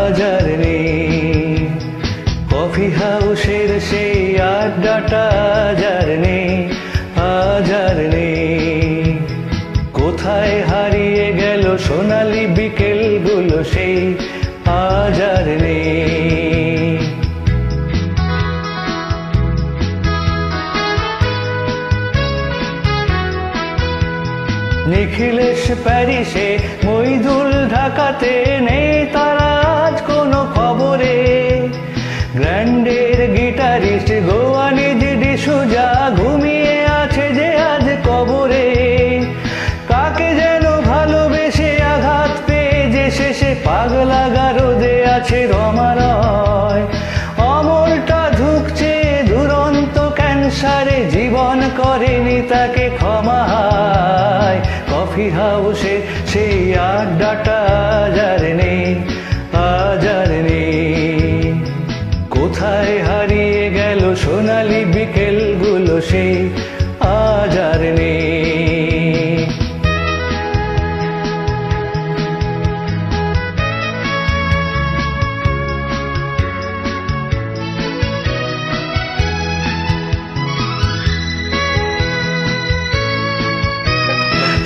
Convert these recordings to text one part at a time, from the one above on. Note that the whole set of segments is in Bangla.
আজ আর নেই। কফি হাউসের সেই আড্ডাটা আজ আর নেই, আজ আর নেই। কোথায় হারিয়ে গেল সোনালি বিকেলগুলো সেই আজ আর নেই। নিখিলেশ প্যারিসে, মইদুল ঢাকাতে, নেই তারা আজ কোনো খবরে। গ্র্যান্ডের গিটারিস্ট গোয়ানিজ ডিসুজা ঘুমিয়ে আছে যে আজ কবরে। কাকে যেন ভালোবেসে আঘাত পেয়ে যে শেষে পাগলা গারদে আছে রমারয়। অমরটা ধুকছে দুরন্ত ক্যান্সারে, জীবন করেনি তাকে ক্ষমা। কফি হাউসে সেই আড্ডাটা আজ আর নেই, আজ আর নেই। কোথায় হারিয়ে গেল সোনালি বিকেলগুলো সেই আজ আর নেই।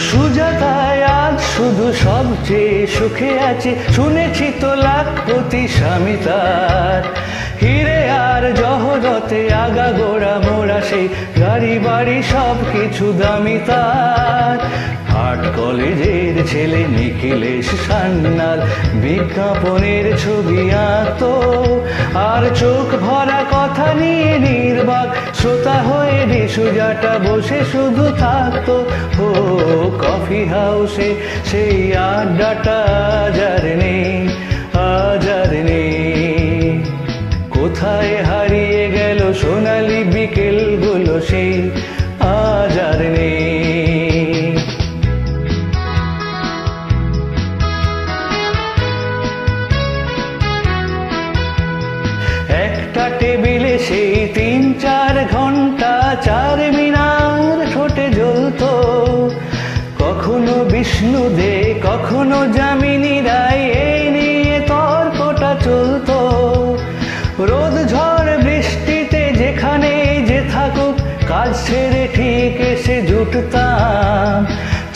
সুজাতায় আজ শুধু সবচেয়ে সুখে আছে, শুনেছি তো লাখপতি স্বামী তার। হিরে আর জহরতে আগাগোড়া মোড়া সেই গাড়ি বাড়ি সব কিছু দামি তার। আর্ট কলেজের ছেলে নিখিলেশ সান্যাল বিজ্ঞাপনের ছবি আঁকতো, আর চোখ ভরা কথা নিয়ে নির্বাক শ্রোতা হয়ে ডিসুজাটা বসে শুধু থাকতো। ও কফি হাউসে সেই আড্ডাটা আজ আর নেই, আজ আর নেই। কোথায় হারিয়ে গেল সোনালি বিকেলগুলো সেই আজ আর নেই। একটা টেবিলে সেই 3-4 ঘন্টা চার মিনার ঠোঁটে জ্বলতো। কখনো বিষ্ণু দে, কখনো যামিনী রায়, এই নিয়ে তর্কটা চলতো। রোদ ঝড় বৃষ্টিতে যেখানে যে থাকুক, কাজ ছেড়ে ঠিক এসে জুটতাম।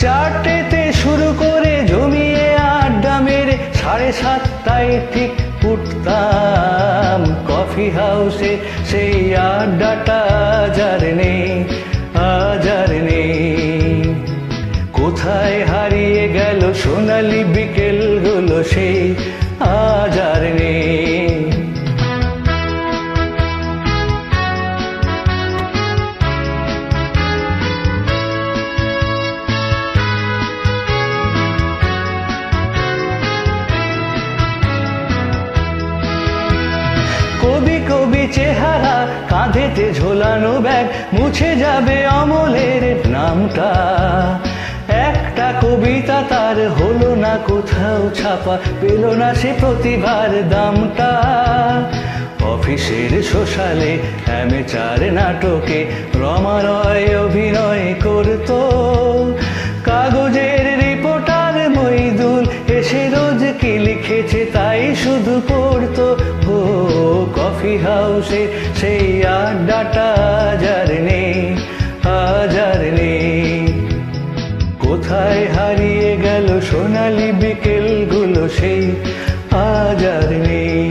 4টেতে শুরু করে জমিয়ে আড্ডা মেরে 7:30টায় ঠিক উঠতাম। কফি হাউসে সেই আড্ডাটা আজ আর নেই, আজ আর নেই। কোথায় হারিয়ে গেল সোনালি বিকেলগুলো সেই আজ আর নেই। কবি কবি চেহারা, কাঁধেতে ঝোলানো ব্যাগ, মুছে যাবে অমলের নামটা। একটা কবিতা তার হলো না কোথাও ছাপা, পেল না সে প্রতিভার দামটা। অফিসের সোশ্যালে, অ্যামেচার নাটকে রমারয় অভিনয় করতো। কাগজের রিপোর্টার মইদুল এসে রোজ কি লিখেছে তাই শুধু পড়তো। ও কফি হাউসে সেই আড্ডাটা আজ আর নেই, আজ আর নেই। কোথায় হারিয়ে গেল সোনালি বিকেলগুলো সেই আজ আর নেই।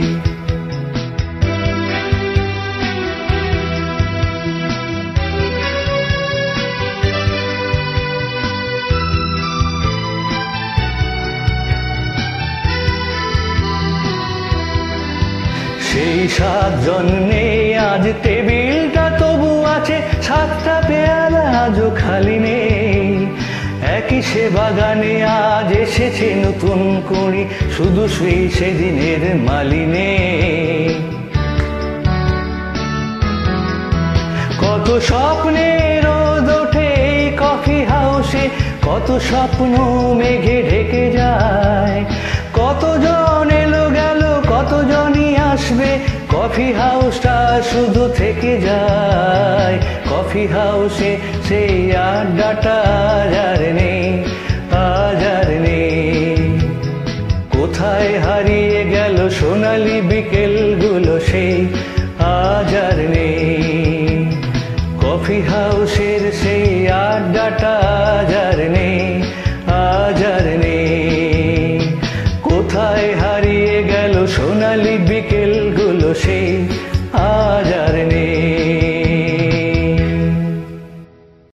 সেই 7 জন নেই আজ, টেবিলটা তবু আছে, 7টা পেয়ালা আজও খালি নেই। একই সে বাগানে আজ এসেছে নতুন কুঁড়ি, শুধু সেই সেদিনের মালিনে। কত স্বপ্নে রোদ ওঠে এই কফি হাউসে, কত স্বপ্ন মেঘে ঢেকে যায়। কতজন এলো গেল, কতজনই আসবে, কফি হাউসটা শুধু থেকে যায়। কফি হাউসে সেই আড্ডাটা আজ আর নেই, আজ আর নেই। কোথায় হারিয়ে গেল সোনালি বিকেলগুলো সেই আজ আর নেই। কফি হাউসের সেই আড্ডাটা আজ আর নেই, আজ আর নেই। কোথায় হারিয়ে গেল সোনালি বিকেলগুলো সেই